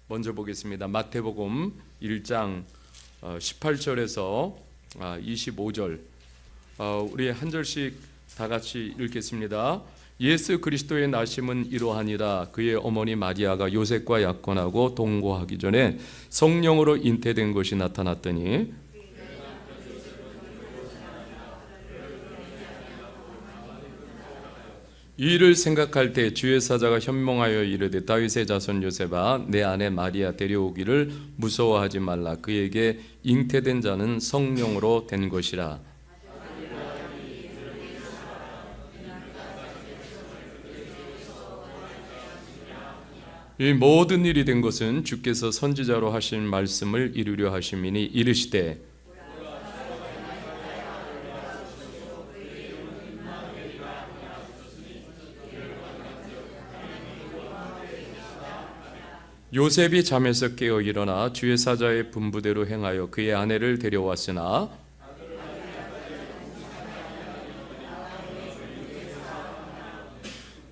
먼저 보겠습니다. 마태복음 1장 18절에서 25절 우리 한 절씩 다 같이 읽겠습니다. 예수 그리스도의 나심은 이러하니라. 그의 어머니 마리아가 요셉과 약혼하고 동거하기 전에 성령으로 잉태된 것이 나타났더니 이 일을 생각할 때 주의 사자가 현몽하여 이르되 다윗의 자손 요셉아 내 아내 마리아 데려오기를 무서워하지 말라. 그에게 잉태된 자는 성령으로 된 것이라. 이 모든 일이 된 것은 주께서 선지자로 하신 말씀을 이루려 하심이니 이르시되 요셉이 잠에서 깨어 일어나 주의 사자의 분부대로 행하여 그의 아내를 데려왔으나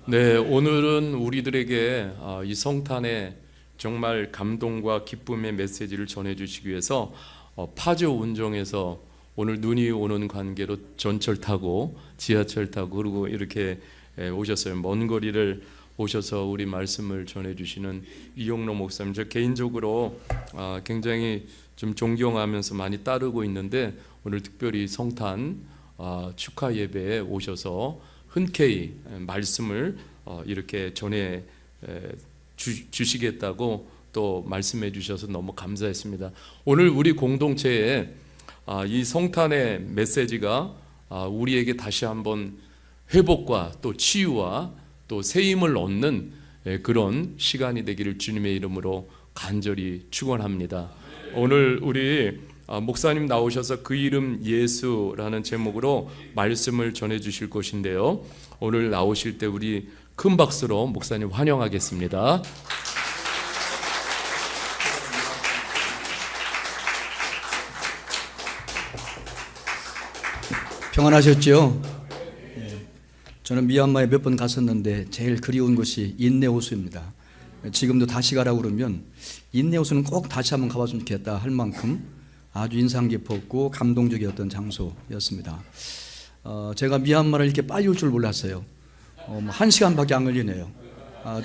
오늘은 우리들에게 이 성탄에 정말 감동과 기쁨의 메시지를 전해주시기 위해서 파주 운정에서 오늘 눈이 오는 관계로 전철 타고 지하철 타고 그리고 이렇게 오셨어요. 먼 거리를 오셔서 우리 말씀을 전해주시는 이용로 목사님, 저 개인적으로 굉장히 좀 존경하면서 많이 따르고 있는데 오늘 특별히 성탄 축하 예배에 오셔서 흔쾌히 말씀을 이렇게 전해 주시겠다고 또 말씀해 주셔서 너무 감사했습니다. 오늘 우리 공동체에 이 성탄의 메시지가 우리에게 다시 한번 회복과 또 치유와 또 새 힘을 얻는 그런 시간이 되기를 주님의 이름으로 간절히 축원합니다. 오늘 우리 목사님 나오셔서 그 이름 예수라는 제목으로 말씀을 전해 주실 것인데요. 오늘 나오실 때 우리 큰 박수로 목사님 환영하겠습니다. 평안하셨죠? 저는 미얀마에 몇 번 갔었는데 제일 그리운 곳이 인내호수입니다. 지금도 다시 가라고 그러면 인내호수는 꼭 다시 한번 가봤으면 좋겠다 할 만큼 아주 인상 깊었고 감동적이었던 장소였습니다. 제가 미얀마를 이렇게 빨리 올 줄 몰랐어요. 1시간밖에 안 걸리네요.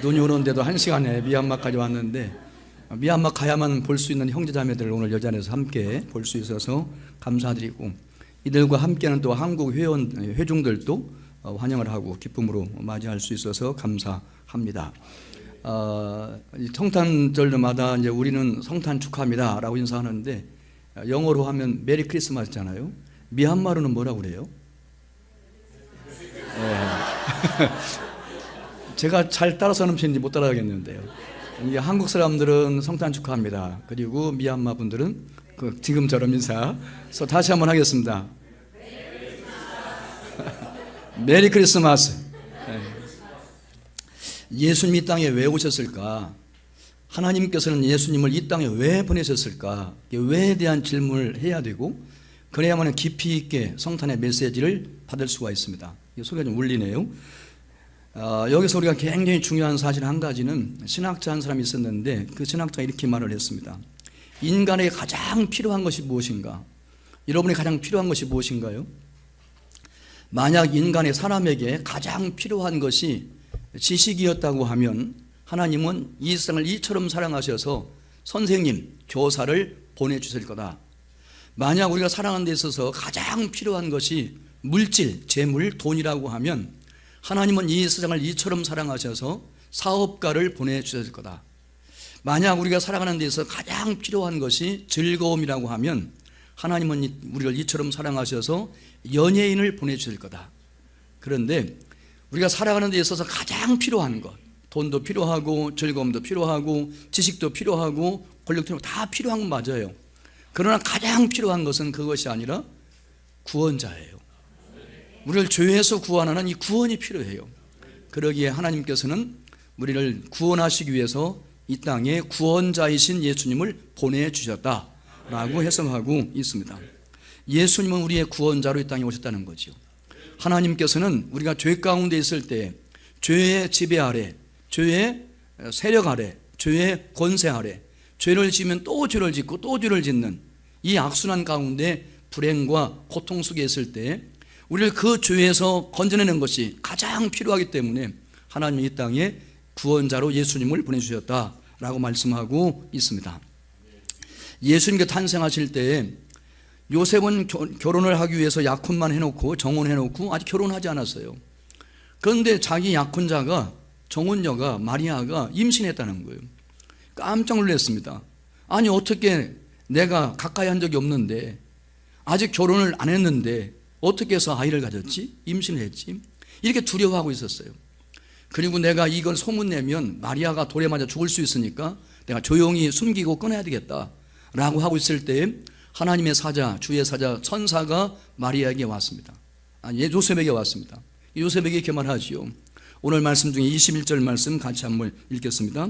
눈이 오는데도 1시간에 미얀마까지 왔는데 미얀마 가야만 볼 수 있는 형제자매들 오늘 여자에서 함께 볼 수 있어서 감사드리고 이들과 함께하는 또 한국 회중들도 환영을 하고 기쁨으로 맞이할 수 있어서 감사합니다. 성탄절마다 이제 우리는 성탄 축하합니다라고 인사하는데 영어로 하면 메리 크리스마스잖아요. 미얀마로는 뭐라고 그래요? 제가 잘 따라서는 편인지 못 따라가겠는데요. 이게 한국 사람들은 성탄 축하합니다. 그리고 미얀마 분들은 지금처럼 인사. 그래서 다시 한번 하겠습니다. 메리 크리스마스. 예수님이 이 땅에 왜 오셨을까? 하나님께서는 예수님을 이 땅에 왜 보내셨을까? 왜에 대한 질문을 해야 되고 그래야만 깊이 있게 성탄의 메시지를 받을 수가 있습니다. 소리가 좀 울리네요. 여기서 우리가 굉장히 중요한 사실 한 가지는 신학자 한 사람이 있었는데 그 신학자가 이렇게 말을 했습니다. 인간에게 가장 필요한 것이 무엇인가? 여러분이 가장 필요한 것이 무엇인가요? 만약 인간의 사람에게 가장 필요한 것이 지식이었다고 하면 하나님은 이 세상을 이처럼 사랑하셔서 선생님, 교사를 보내주실 거다. 만약 우리가 살아가는 데 있어서 가장 필요한 것이 물질, 재물, 돈이라고 하면 하나님은 이 세상을 이처럼 사랑하셔서 사업가를 보내주실 거다. 만약 우리가 살아가는 데 있어서 가장 필요한 것이 즐거움이라고 하면 하나님은 우리를 이처럼 사랑하셔서 연예인을 보내주실 거다. 그런데 우리가 살아가는 데 있어서 가장 필요한 것, 돈도 필요하고 즐거움도 필요하고 지식도 필요하고 권력도 다 필요한 건 맞아요. 그러나 가장 필요한 것은 그것이 아니라 구원자예요. 우리를 죄에서 구원하는 이 구원이 필요해요. 그러기에 하나님께서는 우리를 구원하시기 위해서 이 땅에 구원자이신 예수님을 보내주셨다라고 해석하고 있습니다. 예수님은 우리의 구원자로 이 땅에 오셨다는 거죠. 하나님께서는 우리가 죄 가운데 있을 때 죄의 지배 아래, 죄의 세력 아래, 죄의 권세 아래, 죄를 지으면 또 죄를 짓고 또 죄를 짓는 이 악순환 가운데 불행과 고통 속에 있을 때 우리를 그 죄에서 건져내는 것이 가장 필요하기 때문에 하나님이 이 땅에 구원자로 예수님을 보내주셨다라고 말씀하고 있습니다. 예수님께 탄생하실 때 요셉은 결혼을 하기 위해서 약혼만 해놓고 정혼해놓고 아직 결혼하지 않았어요. 그런데 자기 약혼자가 정혼녀가 마리아가 임신했다는 거예요. 깜짝 놀랐습니다. 아니 어떻게 내가 가까이 한 적이 없는데 아직 결혼을 안 했는데 어떻게 해서 아이를 가졌지? 임신을 했지? 이렇게 두려워하고 있었어요. 그리고 내가 이걸 소문내면 마리아가 돌에 맞아 죽을 수 있으니까 내가 조용히 숨기고 끊어야 되겠다라고 하고 있을 때 하나님의 사자, 주의 사자, 천사가 마리아에게 왔습니다. 요셉에게 왔습니다. 요셉에게 이렇게 말하지요. 오늘 말씀 중에 21절 말씀 같이 한번 읽겠습니다.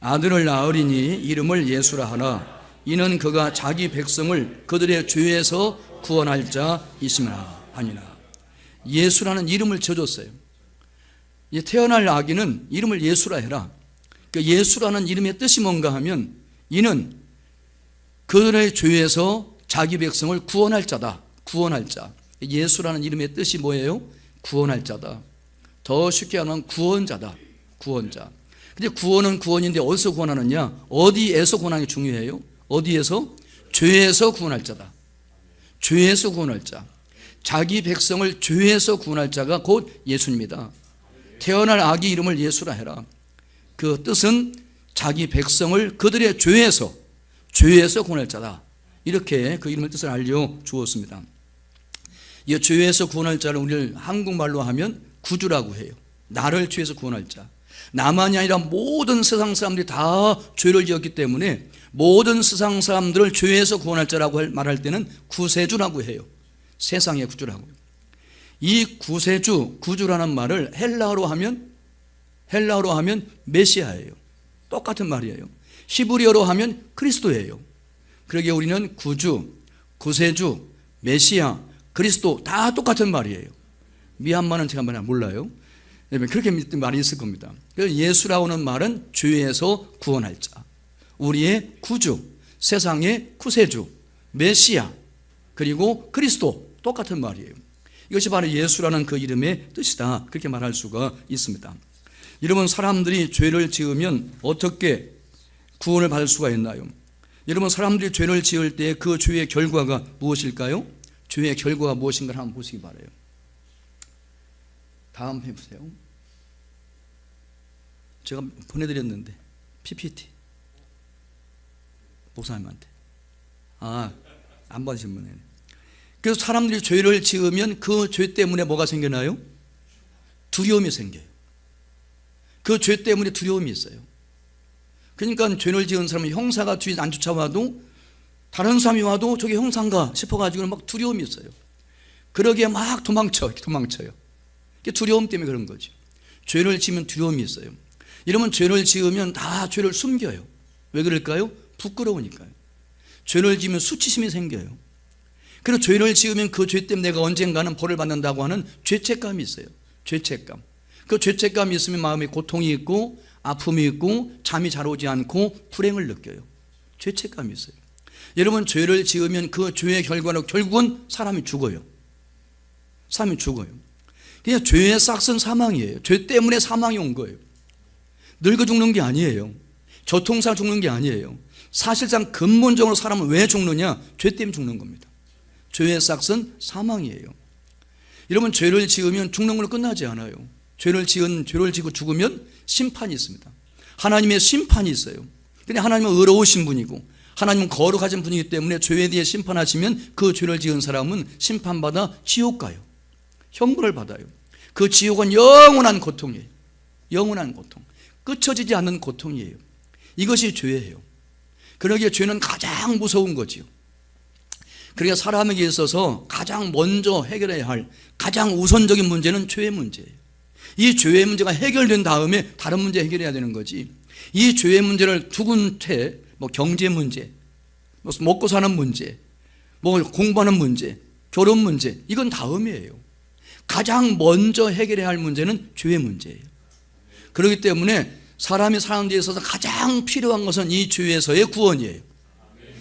아들을 낳으리니 이름을 예수라 하라. 이는 그가 자기 백성을 그들의 죄에서 구원할 자이시라 하니라. 예수라는 이름을 지어줬어요. 태어날 아기는 이름을 예수라 해라. 예수라는 이름의 뜻이 뭔가 하면 이는 그들의 죄에서 자기 백성을 구원할 자다. 구원할 자. 예수라는 이름의 뜻이 뭐예요? 구원할 자다. 더 쉽게 하면 구원자다. 구원자. 근데 구원은 구원인데 어디서 구원하느냐? 어디에서 구원하는 게 중요해요? 어디에서? 죄에서 구원할 자다. 죄에서 구원할 자. 자기 백성을 죄에서 구원할 자가 곧 예수입니다. 태어날 아기 이름을 예수라 해라. 그 뜻은 자기 백성을 그들의 죄에서 구원할 자다. 이렇게 그 이름의 뜻을 알려주었습니다. 이 죄에서 구원할 자를 우리를 한국말로 하면 구주라고 해요. 나를 죄에서 구원할 자. 나만이 아니라 모든 세상 사람들이 다 죄를 지었기 때문에 모든 세상 사람들을 죄에서 구원할 자라고 말할 때는 구세주라고 해요. 세상의 구주라고요. 이 구세주, 구주라는 말을 헬라어로 하면 메시아예요. 똑같은 말이에요. 히브리어로 하면 그리스도예요. 그러기에 우리는 구주, 구세주, 메시아, 그리스도 다 똑같은 말이에요. 미얀마는 제가 몰라요. 그렇게 말이 있을 겁니다. 예수라는 말은 죄에서 구원할 자, 우리의 구주, 세상의 구세주, 메시아, 그리고 그리스도 똑같은 말이에요. 이것이 바로 예수라는 그 이름의 뜻이다. 그렇게 말할 수가 있습니다. 여러분, 사람들이 죄를 지으면 어떻게 구원을 받을 수가 있나요? 여러분, 사람들이 죄를 지을 때 그 죄의 결과가 무엇일까요? 죄의 결과가 무엇인가 한번 보시기 바라요. 다음 해보세요. 제가 보내드렸는데 PPT 목사님한테 안 받으신 분이네. 그래서 사람들이 죄를 지으면 그 죄 때문에 뭐가 생겨나요? 두려움이 생겨요. 그 죄 때문에 두려움이 있어요. 그러니까 죄를 지은 사람은 형사가 뒤에 안 쫓아와도 다른 사람이 와도 저게 형사인가 싶어가지고 막 두려움이 있어요. 그러기에 막 도망쳐요. 두려움 때문에 그런 거죠. 죄를 지으면 두려움이 있어요. 이러면 죄를 지으면 다 죄를 숨겨요. 왜 그럴까요? 부끄러우니까요. 죄를 지으면 수치심이 생겨요. 그리고 죄를 지으면 그 죄 때문에 내가 언젠가는 벌을 받는다고 하는 죄책감이 있어요. 죄책감. 그 죄책감이 있으면 마음에 고통이 있고 아픔이 있고 잠이 잘 오지 않고 불행을 느껴요. 죄책감이 있어요. 여러분, 죄를 지으면 그 죄의 결과로 결국은 사람이 죽어요. 사람이 죽어요. 그냥 죄의 싹은 사망이에요. 죄 때문에 사망이 온 거예요. 늙어 죽는 게 아니에요. 교통사 죽는 게 아니에요. 사실상 근본적으로 사람은 왜 죽느냐? 죄 때문에 죽는 겁니다. 죄의 싹은 사망이에요. 여러분, 죄를 지으면 죽는 걸로 끝나지 않아요. 죄를 지고 죽으면 심판이 있습니다. 하나님의 심판이 있어요. 근데 하나님은 의로우신 분이고 하나님은 거룩하신 분이기 때문에 죄에 대해 심판하시면 그 죄를 지은 사람은 심판받아 지옥 가요. 형벌을 받아요. 그 지옥은 영원한 고통이에요. 영원한 고통. 끝쳐지지 않는 고통이에요. 이것이 죄예요. 그러기에 죄는 가장 무서운 거지요. 그러니까 사람에게 있어서 가장 먼저 해결해야 할 가장 우선적인 문제는 죄의 문제예요. 이 죄의 문제가 해결된 다음에 다른 문제 해결해야 되는 거지. 이 죄의 문제를 두군 채 경제 문제, 먹고 사는 문제, 공부하는 문제, 결혼 문제, 이건 다음이에요. 가장 먼저 해결해야 할 문제는 죄의 문제예요. 그렇기 때문에 사람이 사는 데 있어서 가장 필요한 것은 이 죄에서의 구원이에요.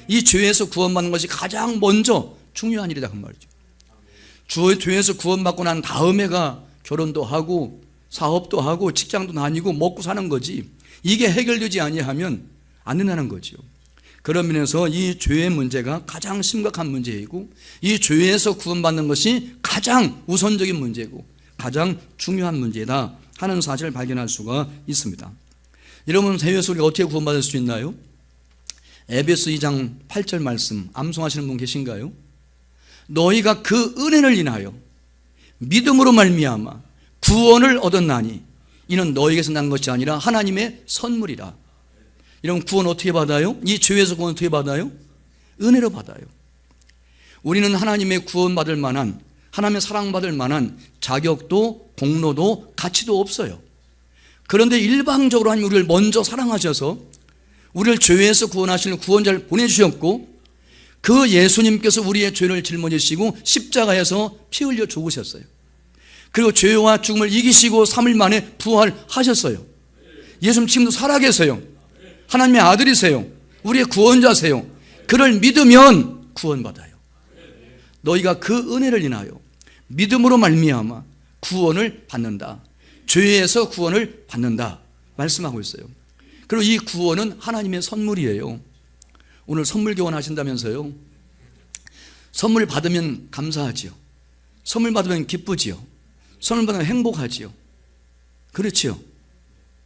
이 죄에서 구원받는 것이 가장 먼저 중요한 일이다 그 말이죠. 죄에서 구원받고 난 다음에가 결혼도 하고 사업도 하고 직장도 다니고 먹고 사는 거지, 이게 해결되지 아니하면 안 된다는 거죠. 그런 면에서 이 죄의 문제가 가장 심각한 문제이고, 이 죄에서 구원받는 것이 가장 우선적인 문제고 가장 중요한 문제다 하는 사실을 발견할 수가 있습니다. 여러분, 죄에서 우리가 어떻게 구원받을 수 있나요? 에베소 2장 8절 말씀 암송하시는 분 계신가요? 너희가 그 은혜를 인하여 믿음으로 말미암아 구원을 얻었나니 이는 너희에게서 난 것이 아니라 하나님의 선물이라. 이런 구원 어떻게 받아요? 이 죄에서 구원 어떻게 받아요? 은혜로 받아요. 우리는 하나님의 구원받을 만한, 하나님의 사랑받을 만한 자격도 공로도 가치도 없어요. 그런데 일방적으로 하나님 우리를 먼저 사랑하셔서 우리를 죄에서 구원하시는 구원자를 보내주셨고, 그 예수님께서 우리의 죄를 짊어지시고 십자가에서 피 흘려 죽으셨어요. 그리고 죄와 죽음을 이기시고 3일 만에 부활하셨어요. 예수님 지금도 살아계세요. 하나님의 아들이세요. 우리의 구원자세요. 그를 믿으면 구원받아요. 너희가 그 은혜를 인하여 믿음으로 말미암아 구원을 받는다. 죄에서 구원을 받는다 말씀하고 있어요. 그리고 이 구원은 하나님의 선물이에요. 오늘 선물 교환하신다면서요. 선물 받으면 감사하지요. 선물 받으면 기쁘지요. 선물 받으면 행복하지요. 그렇지요.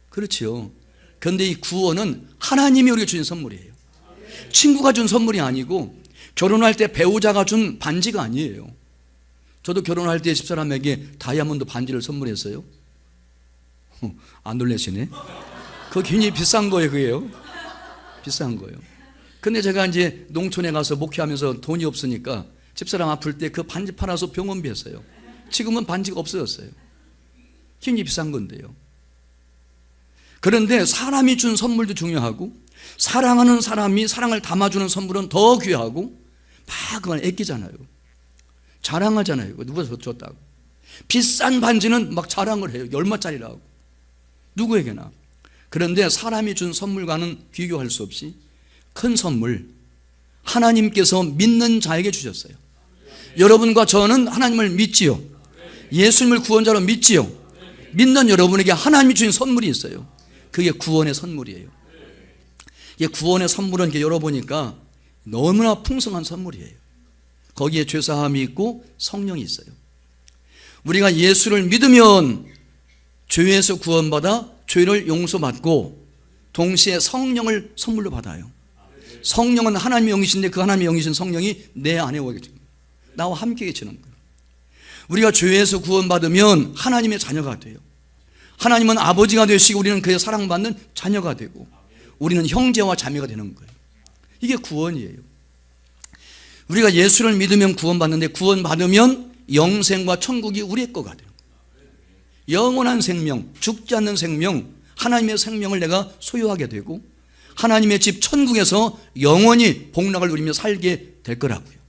그렇지요. 그런데 이 구원은 하나님이 우리에게 주신 선물이에요. 친구가 준 선물이 아니고, 결혼할 때 배우자가 준 반지가 아니에요. 저도 결혼할 때 집사람에게 다이아몬드 반지를 선물했어요. 안 놀라시네. 그거 굉장히 비싼 거예요. 그게요. 비싼 거예요. 근데 제가 이제 농촌에 가서 목회하면서 돈이 없으니까 집사람 아플 때 그 반지 팔아서 병원비 했어요. 지금은 반지가 없어졌어요. 굉장히 비싼 건데요. 그런데 사람이 준 선물도 중요하고, 사랑하는 사람이 사랑을 담아주는 선물은 더 귀하고, 막 그걸 아끼잖아요. 자랑하잖아요. 누가 줬다고. 비싼 반지는 막 자랑을 해요. 얼마짜리라고. 누구에게나. 그런데 사람이 준 선물과는 비교할 수 없이 큰 선물, 하나님께서 믿는 자에게 주셨어요. 여러분과 저는 하나님을 믿지요. 예수님을 구원자로 믿지요. 믿는 여러분에게 하나님이 주신 선물이 있어요. 그게 구원의 선물이에요. 이게 구원의 선물은 이렇게 열어보니까 너무나 풍성한 선물이에요. 거기에 죄사함이 있고 성령이 있어요. 우리가 예수를 믿으면 죄에서 구원받아 죄를 용서받고 동시에 성령을 선물로 받아요. 성령은 하나님의 영이신데 그 하나님의 영이신 성령이 내 안에 오게 됩니다. 나와 함께 계시는 거예요. 우리가 죄에서 구원받으면 하나님의 자녀가 돼요. 하나님은 아버지가 되시고 우리는 그의 사랑받는 자녀가 되고, 우리는 형제와 자매가 되는 거예요. 이게 구원이에요. 우리가 예수를 믿으면 구원받는데, 구원받으면 영생과 천국이 우리의 거가 돼요. 영원한 생명, 죽지 않는 생명, 하나님의 생명을 내가 소유하게 되고, 하나님의 집 천국에서 영원히 복락을 누리며 살게 될 거라고요.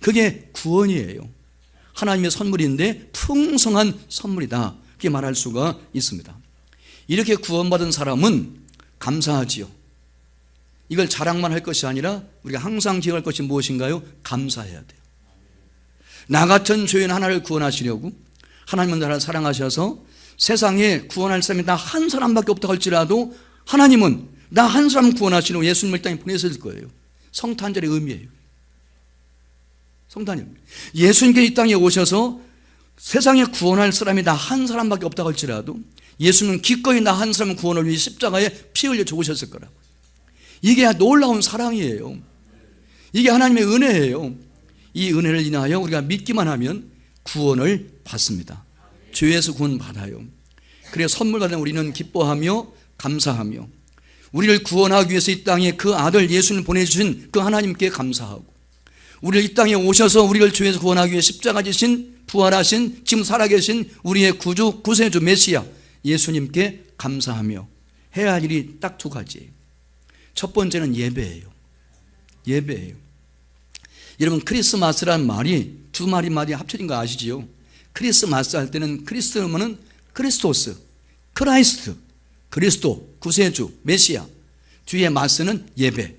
그게 구원이에요. 하나님의 선물인데 풍성한 선물이다, 그렇게 말할 수가 있습니다. 이렇게 구원받은 사람은 감사하지요. 이걸 자랑만 할 것이 아니라 우리가 항상 기억할 것이 무엇인가요? 감사해야 돼요. 나 같은 죄인 하나를 구원하시려고 하나님은 나를 사랑하셔서 세상에 구원할 사람이 나 한 사람밖에 없다고 할지라도 하나님은 나 한 사람 구원하시려고 예수님을 이 땅에 보내셨을 거예요. 성탄절의 의미예요. 성탄절. 예수님께 이 땅에 오셔서 세상에 구원할 사람이 나 한 사람밖에 없다고 할지라도 예수님은 기꺼이 나 한 사람 구원을 위해 십자가에 피 흘려 죽으셨을 거라고. 이게 놀라운 사랑이에요. 이게 하나님의 은혜예요. 이 은혜를 인하여 우리가 믿기만 하면 구원을 받습니다. 죄에서 구원 받아요. 그래서 선물 받은 우리는 기뻐하며 감사하며, 우리를 구원하기 위해서 이 땅에 그 아들 예수님을 보내주신 그 하나님께 감사하고, 우리를 이 땅에 오셔서 우리를 죄에서 구원하기 위해 십자가 지신 부활하신 지금 살아계신 우리의 구주 구세주 메시아 예수님께 감사하며 해야 할 일이 딱 두 가지예요. 첫 번째는 예배예요. 예배예요. 여러분, 크리스마스라는 말이 두 말이 합쳐진 거 아시지요? 크리스마스 할 때는 크리스트는 크리스토스, 크라이스트, 그리스도, 구세주, 메시아, 뒤에 맞서는 예배.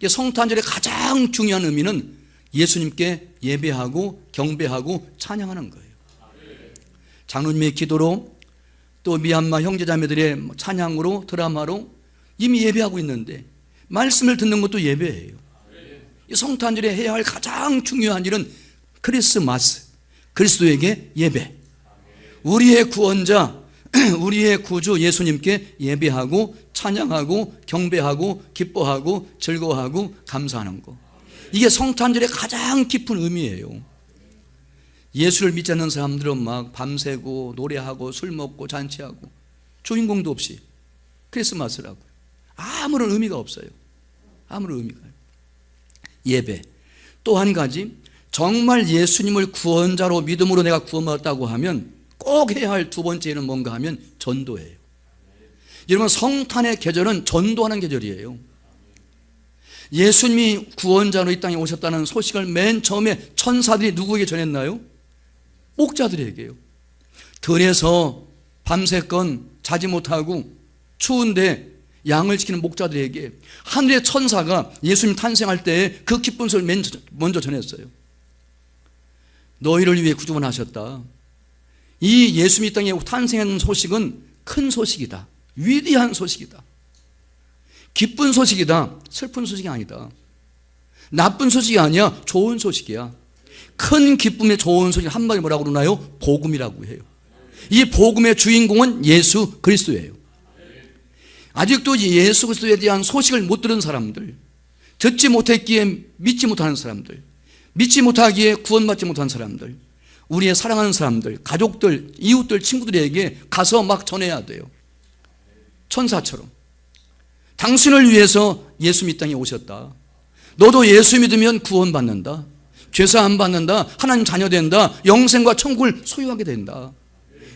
성탄절의 가장 중요한 의미는 예수님께 예배하고 경배하고 찬양하는 거예요. 장로님의 기도로 또 미얀마 형제자매들의 찬양으로 드라마로 이미 예배하고 있는데 말씀을 듣는 것도 예배예요. 이 성탄절에 해야 할 가장 중요한 일은 크리스마스, 그리스도에게 예배. 우리의 구원자, 우리의 구주 예수님께 예배하고 찬양하고 경배하고 기뻐하고 즐거워하고 감사하는 것. 이게 성탄절의 가장 깊은 의미예요. 예수를 믿지 않는 사람들은 막 밤새고 노래하고 술 먹고 잔치하고 주인공도 없이 크리스마스라고요. 아무런 의미가 없어요. 아무런 의미가 없어요. 예배. 또 한 가지, 정말 예수님을 구원자로 믿음으로 내가 구원받았다고 하면 꼭 해야 할 두 번째는 뭔가 하면 전도예요. 여러분, 성탄의 계절은 전도하는 계절이에요. 예수님이 구원자로 이 땅에 오셨다는 소식을 맨 처음에 천사들이 누구에게 전했나요? 목자들에게요. 들에서 밤새건 자지 못하고 추운데 양을 지키는 목자들에게 하늘의 천사가 예수님 탄생할 때 그 기쁜 소리를 먼저 전했어요. 너희를 위해 구주가 나셨다. 이 예수님이 이 땅에 탄생한 소식은 큰 소식이다. 위대한 소식이다. 기쁜 소식이다. 슬픈 소식이 아니다. 나쁜 소식이 아니야. 좋은 소식이야. 큰 기쁨의 좋은 소식, 한마디로 뭐라고 그러나요? 복음이라고 해요. 이 복음의 주인공은 예수 그리스도예요. 아직도 예수 그리스도에 대한 소식을 못 들은 사람들, 듣지 못했기에 믿지 못하는 사람들, 믿지 못하기에 구원받지 못한 사람들, 우리의 사랑하는 사람들, 가족들, 이웃들, 친구들에게 가서 막 전해야 돼요. 천사처럼 당신을 위해서 예수 이 땅에 오셨다. 너도 예수 믿으면 구원받는다. 죄사함 받는다. 하나님 자녀 된다. 영생과 천국을 소유하게 된다.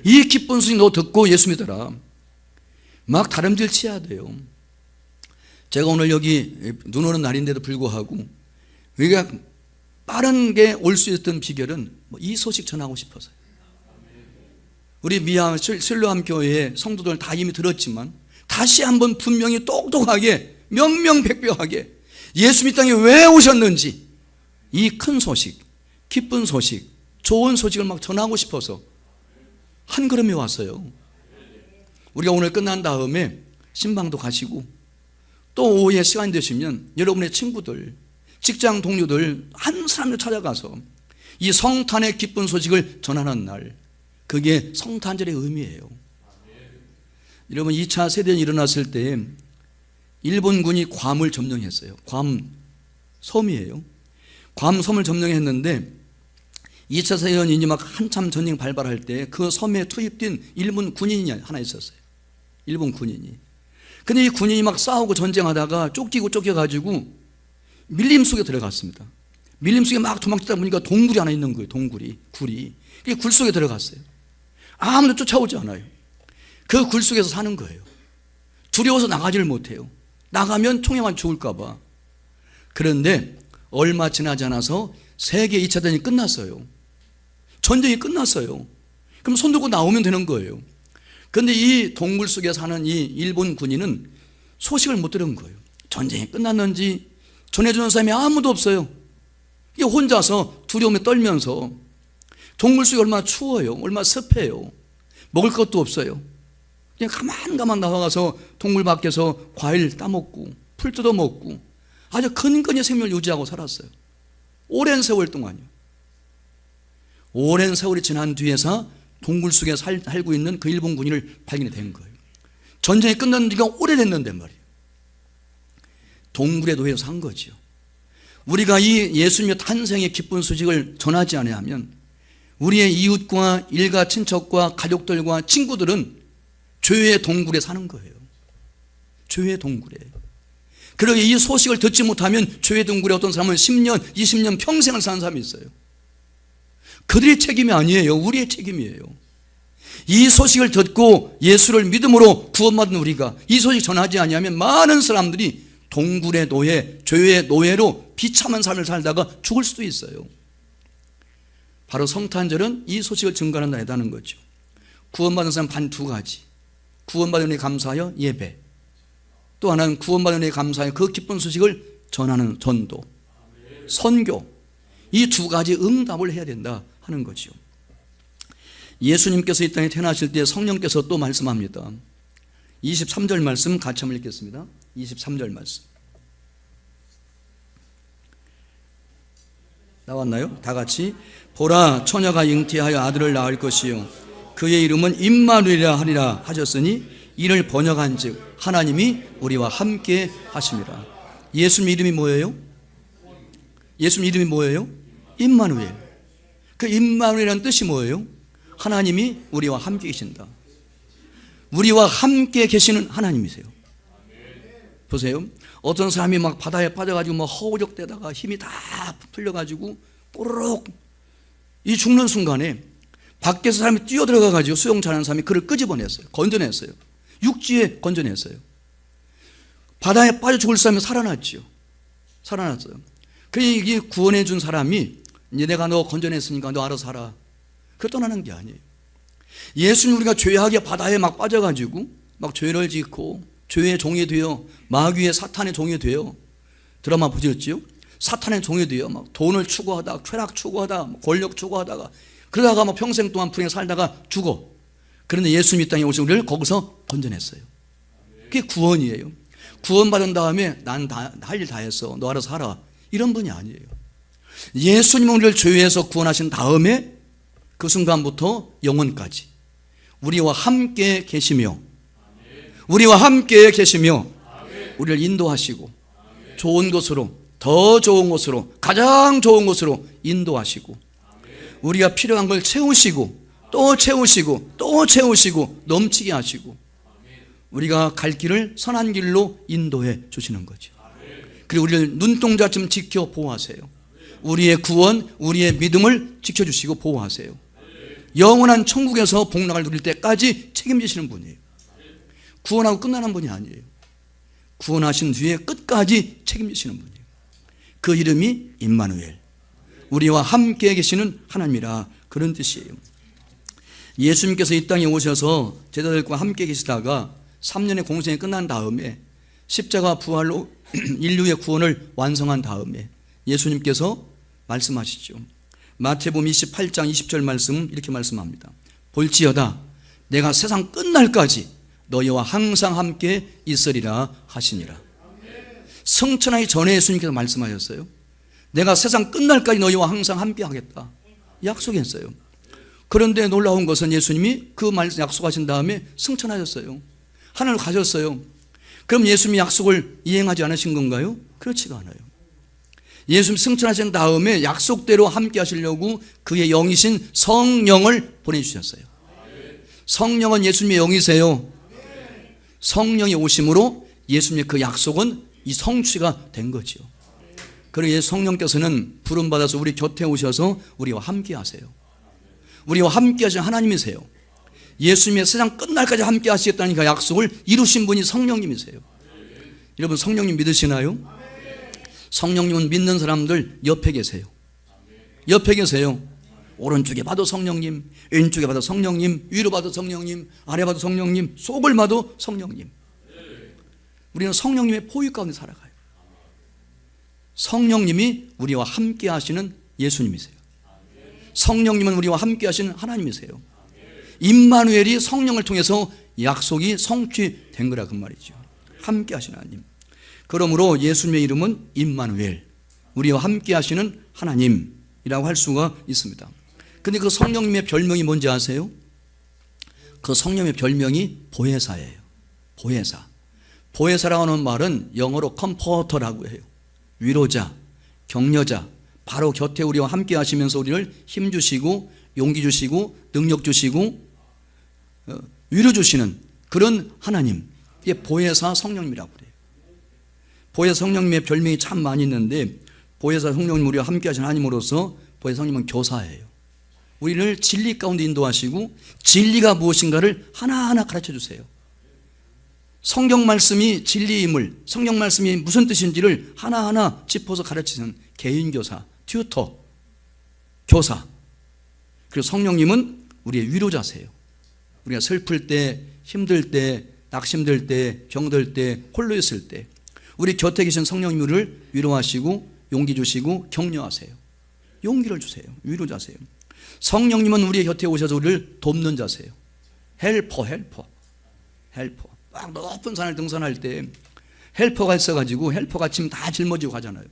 이 기쁜 소식 너 듣고 예수 믿어라. 막 다름질 치야 돼요. 제가 오늘 여기 눈 오는 날인데도 불구하고 우리가 빠른 게 올 수 있었던 비결은 이 소식 전하고 싶어서요. 우리 미얀마 실로암 교회의 성도들 다 이미 들었지만 다시 한번 분명히 똑똑하게 명명백백하게 예수 이 땅에 왜 오셨는지 이 큰 소식, 기쁜 소식, 좋은 소식을 막 전하고 싶어서 한 걸음에 왔어요. 우리가 오늘 끝난 다음에 신방도 가시고 또 오후에 시간이 되시면 여러분의 친구들, 직장 동료들 한 사람을 찾아가서 이 성탄의 기쁜 소식을 전하는 날, 그게 성탄절의 의미예요. 여러분, 2차 세대전이 일어났을 때 일본군이 괌을 점령했어요. 괌 섬이에요. 괌 섬을 점령했는데 2차 세계대전이 막 한참 전쟁 발발할 때 그 섬에 투입된 일본 군인이 하나 있었어요. 일본 군인이. 근데 이 군인이 막 싸우고 전쟁하다가 쫓기고 쫓겨가지고 밀림 속에 들어갔습니다. 밀림 속에 막 도망치다 보니까 동굴이 하나 있는 거예요. 동굴이, 굴이. 그게 굴 속에 들어갔어요. 아무도 쫓아오지 않아요. 그 굴 속에서 사는 거예요. 두려워서 나가지를 못해요. 나가면 총에만 죽을까 봐. 그런데 얼마 지나지 않아서 세계 2차 대전이 끝났어요. 전쟁이 끝났어요. 그럼 손 들고 나오면 되는 거예요. 그런데 이 동굴 속에 사는 이 일본 군인은 소식을 못 들은 거예요. 전쟁이 끝났는지 전해주는 사람이 아무도 없어요. 이게 혼자서 두려움에 떨면서 동굴 속이 얼마나 추워요. 얼마나 습해요. 먹을 것도 없어요. 그냥 가만 나와가서 동굴 밖에서 과일 따먹고 풀 뜯어먹고 아주 근근히 생명을 유지하고 살았어요. 오랜 세월 동안요. 오랜 세월이 지난 뒤에서 동굴 속에 살고 있는 그 일본 군인을 발견이 된 거예요. 전쟁이 끝난 지가 오래됐는데 말이에요. 동굴에 놓여서 산 거죠. 우리가 이 예수님의 탄생의 기쁜 소식을 전하지 않으면 우리의 이웃과 일가 친척과 가족들과 친구들은 죄의 동굴에 사는 거예요. 죄의 동굴에. 그러게 이 소식을 듣지 못하면 죄의 동굴에 어떤 사람은 10년, 20년 평생을 사는 사람이 있어요. 그들의 책임이 아니에요. 우리의 책임이에요. 이 소식을 듣고 예수를 믿음으로 구원받은 우리가 이 소식 전하지 아니하면 많은 사람들이 동굴의 노예, 죄의 노예로 비참한 삶을 살다가 죽을 수도 있어요. 바로 성탄절은 이 소식을 증거한다는 거죠. 구원받은 사람 반 두 가지. 구원받은 은혜에 감사하여 예배, 또 하나는 구원받은 은혜에 감사하여 그 기쁜 소식을 전하는 전도, 선교, 이 두 가지 응답을 해야 된다 하는 거죠. 예수님께서 이 땅에 태어나실 때 성령께서 또 말씀합니다. 23절 말씀 같이 한번 읽겠습니다. 23절 말씀 나왔나요? 다 같이. 보라, 처녀가 잉태하여 아들을 낳을 것이요 그의 이름은 임마누엘이라 하리라 하셨으니 이를 번역한즉 하나님이 우리와 함께 하심이라. 예수님 이름이 뭐예요? 예수님 이름이 뭐예요? 임마누엘. 그 임마누엘이라는 뜻이 뭐예요? 하나님이 우리와 함께 계신다. 우리와 함께 계시는 하나님이세요. 보세요. 어떤 사람이 막 바다에 빠져가지고 막 허우적대다가 힘이 다 풀려가지고 뽀로록 이 죽는 순간에 밖에서 사람이 뛰어들어가가지고 수영차는 사람이 그를 끄집어냈어요. 건져냈어요. 육지에 건져냈어요. 바다에 빠져 죽을 사람이 살아났지요. 살아났어요. 그게 구원해 준 사람이 이제 내가 너 건져냈으니까 너 알아서 살아. 그 떠나는 게 아니에요. 예수님 우리가 죄악의 바다에 막 빠져가지고 막 죄를 짓고 죄의 종이 되어 마귀의 사탄의 종이 되어 드라마 보셨지요? 사탄의 종이 되어 막 돈을 추구하다가 쾌락 추구하다가 권력 추구하다가 그러다가 막 평생 동안 불행에 살다가 죽어. 그런데 예수님 이 땅에 오신 우리를 거기서 건져냈어요. 그게 구원이에요. 구원받은 다음에 난 할 일 다 했어. 너 알아서 살아. 이런 분이 아니에요. 예수님은 우리를 죄에서 구원하신 다음에 그 순간부터 영원까지 우리와 함께 계시며 우리와 함께 계시며 우리를 인도하시고 좋은 곳으로 더 좋은 곳으로 가장 좋은 곳으로 인도하시고 우리가 필요한 걸 채우시고 또 채우시고 또 채우시고 넘치게 하시고 우리가 갈 길을 선한 길로 인도해 주시는 거죠. 그리고 우리를 눈동자처럼 지켜 보호하세요. 우리의 구원, 우리의 믿음을 지켜주시고 보호하세요. 영원한 천국에서 복락을 누릴 때까지 책임지시는 분이에요. 구원하고 끝나는 분이 아니에요. 구원하신 뒤에 끝까지 책임지시는 분이에요. 그 이름이 임마누엘, 우리와 함께 계시는 하나님이라 그런 뜻이에요. 예수님께서 이 땅에 오셔서 제자들과 함께 계시다가 3년의 공생이 끝난 다음에 십자가 부활로 인류의 구원을 완성한 다음에 예수님께서 말씀하시죠. 마태복음 28장 20절 말씀 이렇게 말씀합니다. 볼지어다 내가 세상 끝날까지 너희와 항상 함께 있으리라 하시니라. 성천하기 전에 예수님께서 말씀하셨어요. 내가 세상 끝날까지 너희와 항상 함께 하겠다 약속했어요. 그런데 놀라운 것은 예수님이 그 말씀 약속하신 다음에 승천하셨어요. 하늘로 가셨어요. 그럼 예수님이 약속을 이행하지 않으신 건가요? 그렇지가 않아요. 예수님 승천하신 다음에 약속대로 함께 하시려고 그의 영이신 성령을 보내주셨어요. 성령은 예수님의 영이세요. 성령이 오심으로 예수님의 그 약속은 이 성취가 된 거죠. 그리고 성령께서는 부름받아서 우리 곁에 오셔서 우리와 함께 하세요. 우리와 함께 하시는 하나님이세요. 예수님의 세상 끝날까지 함께 하시겠다는 그 약속을 이루신 분이 성령님이세요. 여러분 성령님 믿으시나요? 성령님은 믿는 사람들 옆에 계세요. 옆에 계세요. 오른쪽에 봐도 성령님, 왼쪽에 봐도 성령님, 위로 봐도 성령님, 아래 봐도 성령님, 속을 봐도 성령님. 우리는 성령님의 포유 가운데 살아가요. 성령님이 우리와 함께 하시는 예수님이세요. 성령님은 우리와 함께 하시는 하나님이세요. 임마누엘이 성령을 통해서 약속이 성취된 거라 그 말이죠. 함께 하시는 하나님. 그러므로 예수님의 이름은 임마누엘, 우리와 함께 하시는 하나님이라고 할 수가 있습니다. 근데 그 성령님의 별명이 뭔지 아세요? 그 성령의 별명이 보혜사예요. 보혜사. 보혜사라고 하는 말은 영어로 컴포터라고 해요. 위로자, 격려자, 바로 곁에 우리와 함께 하시면서 우리를 힘 주시고 용기 주시고 능력 주시고 위로 주시는 그런 하나님, 이게 보혜사 성령님이라고 그래요. 보혜사 성령님의 별명이 참 많이 있는데 보혜사 성령님 우리와 함께 하시는 하나님으로서 보혜사 성령님은 교사예요. 우리를 진리 가운데 인도하시고 진리가 무엇인가를 하나하나 가르쳐 주세요. 성경 말씀이 진리임을, 성경 말씀이 무슨 뜻인지를 하나하나 짚어서 가르치는 개인교사, 튜터, 교사. 그리고 성령님은 우리의 위로자세요. 우리가 슬플 때 힘들 때, 낙심될 때, 병들 때, 홀로 있을 때 우리 곁에 계신 성령님이 우리를 위로하시고 용기 주시고 격려하세요. 용기를 주세요. 위로 자세요. 성령님은 우리의 곁에 오셔서 우리를 돕는 자세요. 헬퍼. 막 높은 산을 등산할 때 헬퍼가 있어가지고 헬퍼가 짐 다 짊어지고 가잖아요.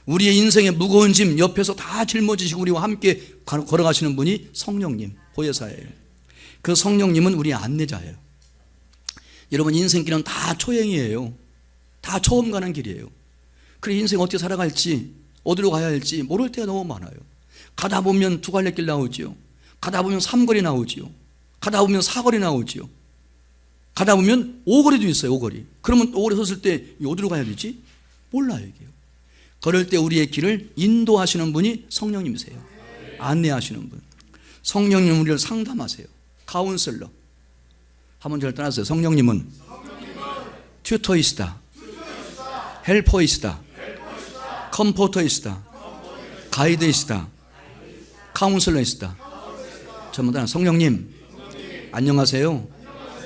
우리의 인생의 무거운 짐 옆에서 다 짊어지시고 우리와 함께 걸어가시는 분이 성령님, 보혜사예요. 그 성령님은 우리의 안내자예요. 여러분, 인생길은 다 초행이에요. 다 처음 가는 길이에요. 그래, 인생 어떻게 살아갈지, 어디로 가야 할지 모를 때가 너무 많아요. 가다 보면 두 갈래 길 나오지요. 가다 보면 삼거리 나오지요. 가다 보면 사거리 나오지요. 가다 보면 오거리도 있어요. 오거리. 그러면 오거리 섰을 때 어디로 가야 되지? 몰라요, 이게요. 그럴 때 우리의 길을 인도하시는 분이 성령님이세요. 안내하시는 분. 성령님 우리를 상담하세요. 카운슬러. 한번 저를 따라하세요. 성령님은 튜터이시다. 헬퍼이시다. 컴포터이시다. 가이드이시다. 카운슬러이시다. 전부 다 성령님 안녕하세요.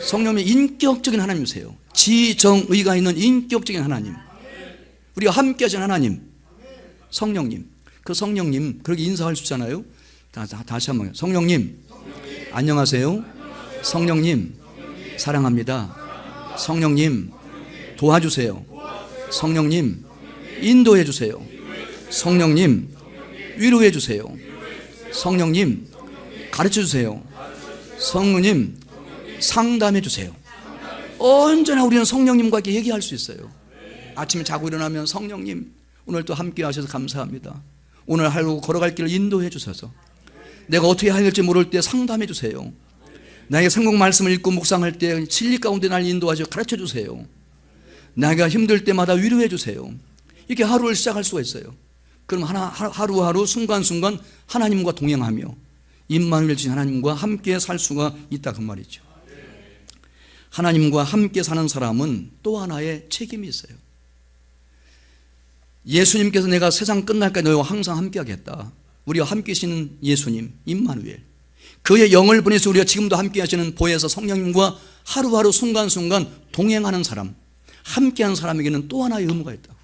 성령님이 인격적인 하나님이세요. 지정의가 있는 인격적인 하나님, 우리가 함께 하신 하나님, 성령님. 그 성령님 그렇게 인사할 수 있잖아요. 다시 한번 성령님 안녕하세요. 성령님 사랑합니다. 성령님 도와주세요. 성령님 인도해 주세요. 성령님 위로해 주세요. 성령님 가르쳐 주세요. 성령님 상담해 주세요. 언제나 우리는 성령님과 이렇게 얘기할 수 있어요. 아침에 자고 일어나면 성령님 오늘 또 함께 하셔서 감사합니다. 오늘 하루 걸어갈 길을 인도해 주셔서 내가 어떻게 해야 할지 모를 때 상담해 주세요. 나에게 성경 말씀을 읽고 묵상할 때 진리 가운데 날 인도하셔서 가르쳐 주세요. 내가 힘들 때마다 위로해 주세요. 이렇게 하루를 시작할 수가 있어요. 그럼 하루하루 순간순간 하나님과 동행하며 임마누엘 주신 하나님과 함께 살 수가 있다 그 말이죠. 하나님과 함께 사는 사람은 또 하나의 책임이 있어요. 예수님께서 내가 세상 끝날까지 너희와 항상 함께 하겠다. 우리와 함께 계시는 예수님 임마누엘, 그의 영을 보내서 우리가 지금도 함께 하시는 보혜사 성령님과 하루하루 순간순간 동행하는 사람, 함께하는 사람에게는 또 하나의 의무가 있다고.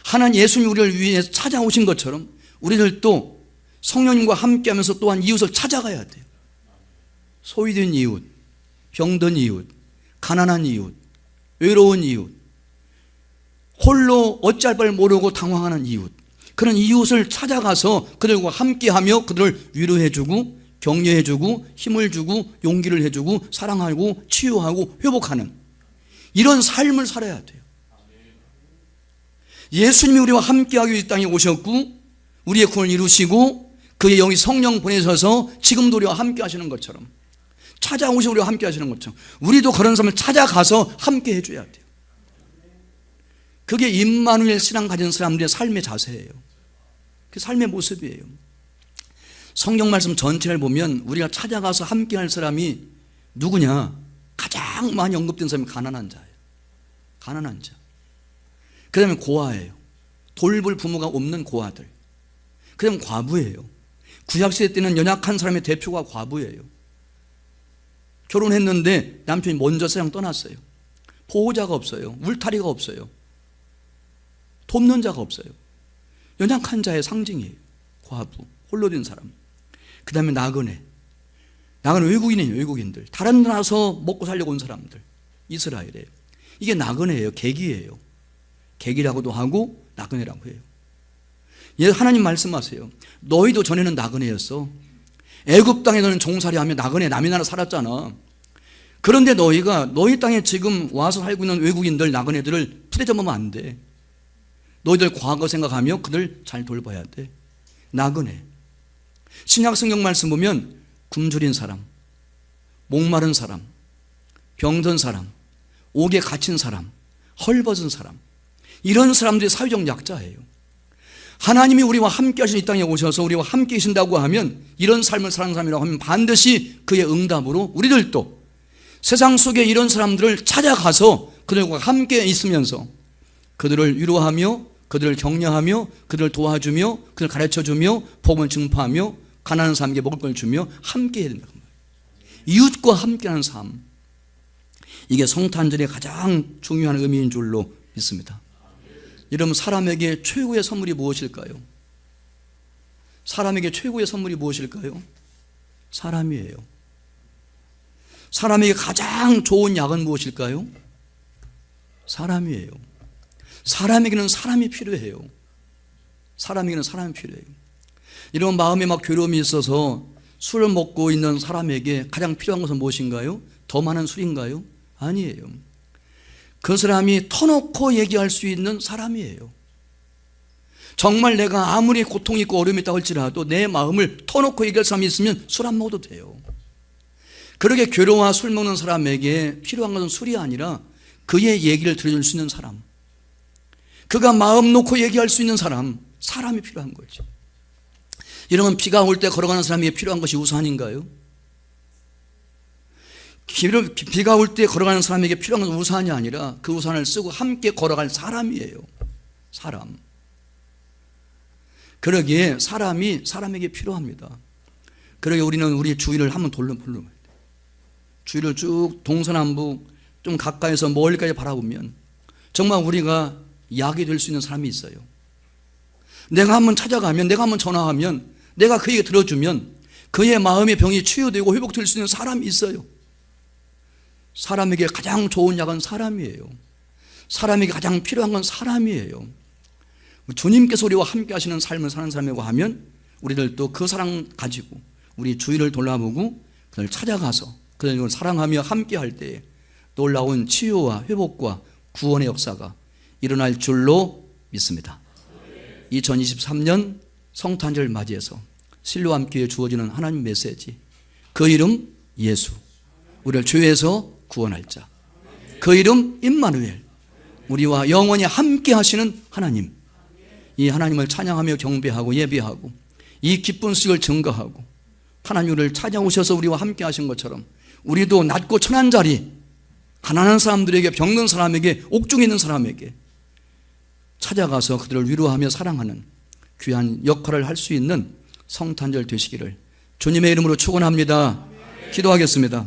하나님 예수님이 우리를 위해 찾아오신 것처럼 우리들도 성령님과 함께하면서 또한 이웃을 찾아가야 돼요. 소외된 이웃, 병든 이웃, 가난한 이웃, 외로운 이웃, 홀로 어찌할 바를 모르고 당황하는 이웃, 그런 이웃을 찾아가서 그들과 함께하며 그들을 위로해주고 격려해주고 힘을 주고 용기를 해주고 사랑하고 치유하고 회복하는 이런 삶을 살아야 돼요. 예수님이 우리와 함께하기 위해 이 땅에 오셨고 우리의 구원을 이루시고 그의 영이 성령 보내셔서 지금도 우리와 함께 하시는 것처럼, 찾아오셔서 우리와 함께 하시는 것처럼 우리도 그런 삶을 찾아가서 함께 해줘야 돼요. 그게 임마누엘 신앙 가진 사람들의 삶의 자세예요. 그 삶의 모습이에요. 성경 말씀 전체를 보면 우리가 찾아가서 함께 할 사람이 누구냐? 가장 많이 언급된 사람이 가난한 자예요. 가난한 자. 그 다음에 고아예요. 돌볼 부모가 없는 고아들. 그 다음에 과부예요. 구약시대 때는 연약한 사람의 대표가 과부예요. 결혼했는데 남편이 먼저 세상 떠났어요. 보호자가 없어요. 울타리가 없어요. 돕는 자가 없어요. 연약한 자의 상징이에요. 과부, 홀로 된 사람. 그 다음에 나그네. 나그네 외국인이에요. 외국인들. 다른 나라에서 먹고 살려고 온 사람들. 이스라엘에. 이게 나그네예요. 객이에요. 객이라고도 하고 나그네라고 해요. 예, 하나님 말씀하세요. 너희도 전에는 나그네였어. 애굽 땅에 너는 종살이하며 나그네 남의 나라 살았잖아. 그런데 너희가 너희 땅에 지금 와서 살고 있는 외국인들 나그네들을 풀어잡으면 안 돼. 너희들 과거 생각하며 그들 잘 돌봐야 돼. 나그네. 신약 성경 말씀 보면 굶주린 사람, 목마른 사람, 병든 사람, 옥에 갇힌 사람, 헐벗은 사람, 이런 사람들이 사회적 약자예요. 하나님이 우리와 함께 하신 이 땅에 오셔서 우리와 함께 계신다고 하면, 이런 삶을 사는 사람이라고 하면 반드시 그의 응답으로 우리들도 세상 속에 이런 사람들을 찾아가서 그들과 함께 있으면서 그들을 위로하며 그들을 격려하며 그들을 도와주며 그들을 가르쳐주며 복음을 증파하며 가난한 사람에게 먹을 걸 주며 함께 해야 된다. 이웃과 함께하는 삶, 이게 성탄절의 가장 중요한 의미인 줄로 믿습니다. 여러분, 사람에게 최고의 선물이 무엇일까요? 사람에게 최고의 선물이 무엇일까요? 사람이에요. 사람에게 가장 좋은 약은 무엇일까요? 사람이에요. 사람에게는 사람이 필요해요. 사람에게는 사람이 필요해요. 이런 마음에 막 괴로움이 있어서 술을 먹고 있는 사람에게 가장 필요한 것은 무엇인가요? 더 많은 술인가요? 아니에요. 그 사람이 터놓고 얘기할 수 있는 사람이에요. 정말 내가 아무리 고통이 있고 어려움이 있다고 할지라도 내 마음을 터놓고 얘기할 사람이 있으면 술 안 먹어도 돼요. 그렇게 괴로워 술 먹는 사람에게 필요한 것은 술이 아니라 그의 얘기를 들어줄 수 있는 사람, 그가 마음 놓고 얘기할 수 있는 사람, 사람이 필요한 거죠. 여러분, 비가 올 때 걸어가는 사람에게 필요한 것이 우산인가요? 비가 올 때 걸어가는 사람에게 필요한 것은 우산이 아니라 그 우산을 쓰고 함께 걸어갈 사람이에요. 사람. 그러기에 사람이 사람에게 필요합니다. 그러기에 우리는 우리 주위를 한번 돌려봐야 돼요. 주위를 쭉 동서남북 좀 가까이서 멀리까지 바라보면 정말 우리가 약이 될 수 있는 사람이 있어요. 내가 한번 찾아가면, 내가 한번 전화하면, 내가 그에게 들어주면 그의 마음의 병이 치유되고 회복될 수 있는 사람이 있어요. 사람에게 가장 좋은 약은 사람이에요. 사람에게 가장 필요한 건 사람이에요. 주님께서 우리와 함께 하시는 삶을 사는 사람이라고 하면 우리들도 그 사랑 가지고 우리 주위를 돌아보고 그를 찾아가서 그를 사랑하며 함께 할 때에 놀라운 치유와 회복과 구원의 역사가 일어날 줄로 믿습니다. 2023년 성탄절 맞이해서 실로암 교회에 주어지는 하나님 메시지, 그 이름 예수, 우리를 죄에서 구원할 자, 그 이름 임마누엘, 우리와 영원히 함께 하시는 하나님, 이 하나님을 찬양하며 경배하고 예배하고 이 기쁜 소식을 증거하고 하나님 우리를 찾아오셔서 우리와 함께 하신 것처럼 우리도 낮고 천한 자리, 가난한 사람들에게, 병든 사람에게, 옥중에 있는 사람에게 찾아가서 그들을 위로하며 사랑하는 귀한 역할을 할 수 있는 성탄절 되시기를 주님의 이름으로 축원합니다. 기도하겠습니다.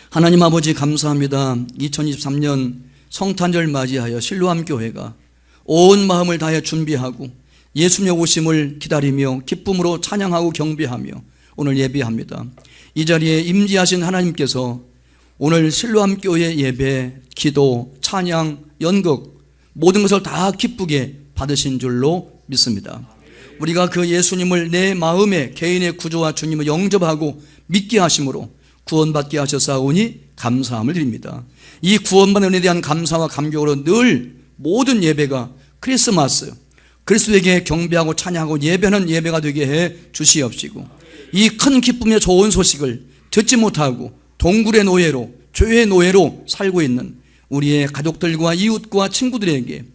하나님 아버지, 감사합니다. 2023년 성탄절 맞이하여 실로암 교회가 온 마음을 다해 준비하고 예수님의 오심을 기다리며 기쁨으로 찬양하고 경배하며 오늘 예배합니다. 이 자리에 임재하신 하나님께서 오늘 실로암 교회 예배, 기도, 찬양, 연극 모든 것을 다 기쁘게 받으신 줄로 믿습니다. 우리가 그 예수님을 내 마음의 개인의 구주와 주님을 영접하고 믿게 하심으로 구원받게 하셨사오니 감사함을 드립니다. 이 구원받은 은혜에 대한 감사와 감격으로 늘 모든 예배가 크리스마스, 그리스도에게 경배하고 찬양하고 예배하는 예배가 되게 해 주시옵시고, 이 큰 기쁨의 좋은 소식을 듣지 못하고 동굴의 노예로, 죄의 노예로 살고 있는 우리의 가족들과 이웃과 친구들에게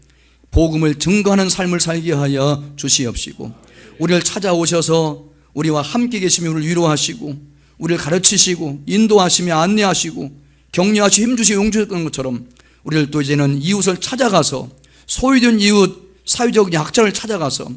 복음을 증거하는 삶을 살게 하여 주시옵시고, 우리를 찾아오셔서 우리와 함께 계시며 우리를 위로하시고 우리를 가르치시고 인도하시며 안내하시고 격려하시고 힘주시고 용주셨던 것처럼 우리를 또 이제는 이웃을 찾아가서, 소외된 이웃, 사회적 약자를 찾아가서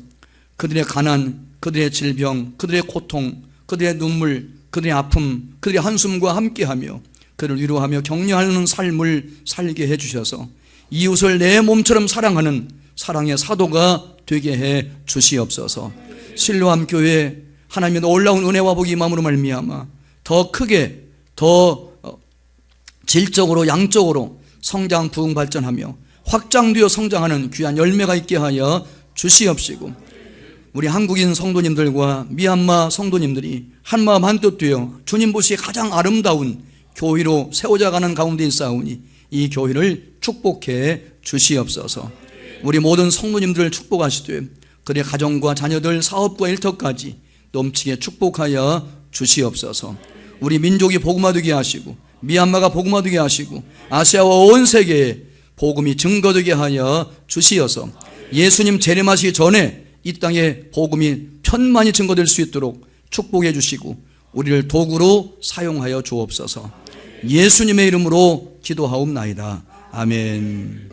그들의 가난, 그들의 질병, 그들의 고통, 그들의 눈물, 그들의 아픔, 그들의 한숨과 함께하며 그를 위로하며 격려하는 삶을 살게 해주셔서 이웃을 내 몸처럼 사랑하는 사랑의 사도가 되게 해 주시옵소서. 실로암 교회 하나님의 놀라운 은혜와 복이 임함으로 말미암아 더 크게, 더 질적으로 양적으로 성장 부흥 발전하며 확장되어 성장하는 귀한 열매가 있게 하여 주시옵시고, 우리 한국인 성도님들과 미얀마 성도님들이 한마음 한뜻 되어 주님 보시기에 가장 아름다운 교회로 세워져가는 가운데 있사오니 이 교회를 축복해 주시옵소서. 우리 모든 성도님들을 축복하시되 그들의 가정과 자녀들, 사업과 일터까지 넘치게 축복하여 주시옵소서. 우리 민족이 복음화되게 하시고 미얀마가 복음화되게 하시고 아시아와 온 세계에 복음이 증거되게 하여 주시어서 예수님 재림하시기 전에 이 땅에 복음이 편만히 증거될 수 있도록 축복해 주시고 우리를 도구로 사용하여 주옵소서. 예수님의 이름으로 기도하옵나이다. 아멘.